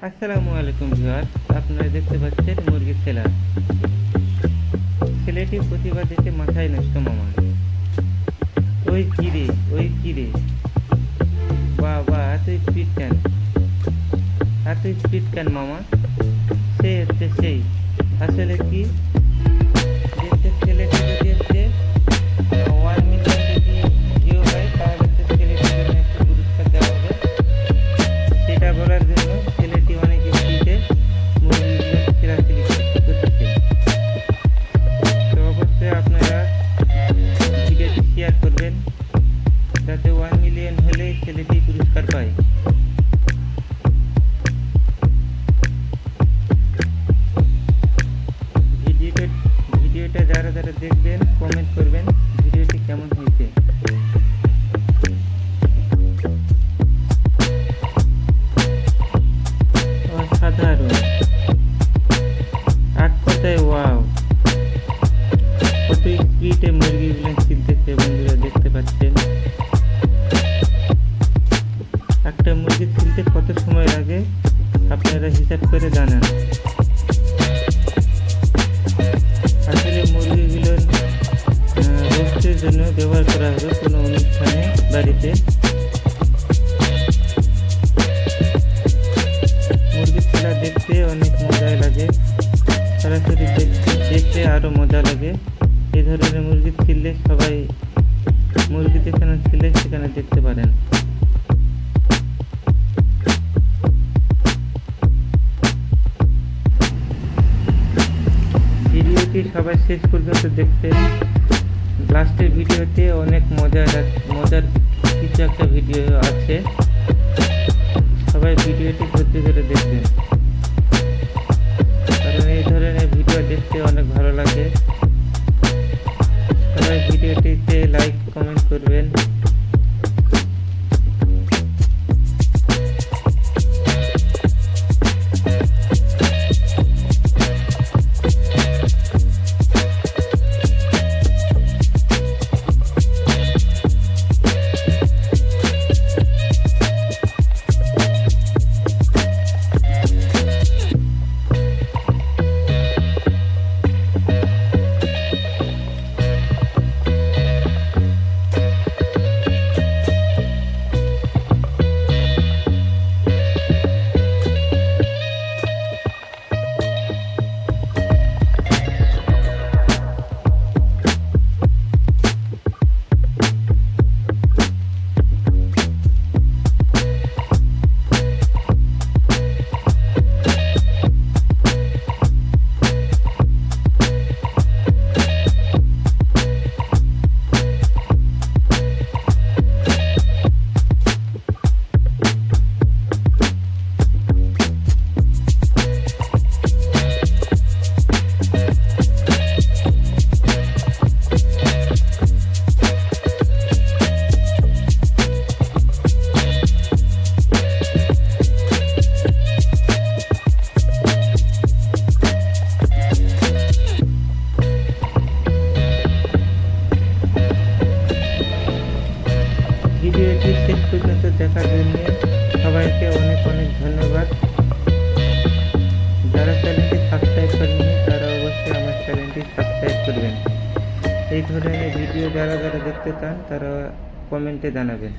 আসসালামু আলাইকুম ভিউয়ার, আপনারা দেখতে পাচ্ছেন মুরগির সেলার। ছেলেটি প্রতিবাদীতে মাথায় নষ্ট মামা। ওই কিরে, ওই কিরে, বাবা এত স্পিড কেন, এত স্পিড কেন মামা? সে হচ্ছে সেই। আসলে কি দেখতে ছেলেটি যদি হচ্ছে 1 মিলিয়ন যদি ভিউ হয় তাহলে হচ্ছে ছেলেটির জন্য একটা পুরস্কার দেওয়া হবে। সেটা বলার জন্য ছেলেটি অনেক স্পিডে মুরগিগুলো ছেঁড়াছিঁড়ি করতেছে। তো অবশ্যই আপনারা ভিডিওটি শেয়ার করবেন যাতে 1 মিলিয়ন হলে ছেলেটি পুরস্কার পায়। ভিডিওটা যারা যারা দেখবেন কমেন্ট করবেন ভিডিওটি কেমন হয়েছে। অসাধারণ, এক কথায় ওয়াও! কত স্পিডে মুরগিগুলো ছিলতেছে বন্ধুরা, দেখতে পাচ্ছেন। একটা মুরগি ছিলতে কত সময় লাগে আপনারা হিসাব করে জানান। আসলে মুরগিগুলোর রোস্টের জন্য ব্যবহার করা হবে কোনো অনুষ্ঠানে বাড়িতে। মুরগি ছেলা দেখতে অনেক মজাই লাগে, সরাসরি দেখতে আরও মজা লাগে। এই ধরনের মুরগি ছিললে সবাই মুরগি যেখানে ছিলে সেখানে দেখতে পারেন। ভিডিওটি সবাই শেষ পর্যন্ত দেখবেন। লাস্টের ভিডিওতে অনেক মজার কিছু একটা ভিডিও আছে, সবাই ভিডিওটি ধৈর্য ধরে দেখবেন, কারণ এই ধরনের ভিডিও দেখতে অনেক ভালো লাগে। সবাই ভিডিওটিতে লাইক কমেন্ট করবেন। ভিডিওটি শেষ পর্যন্ত দেখার জন্য সবাইকে অনেক অনেক ধন্যবাদ। যারা চ্যানেলটি সাবস্ক্রাইব করেননি তারা অবশ্যই আমার চ্যানেলটি সাবস্ক্রাইব করবেন। এই ধরনের ভিডিও যারা যারা দেখতে চান তারা কমেন্টে জানাবেন।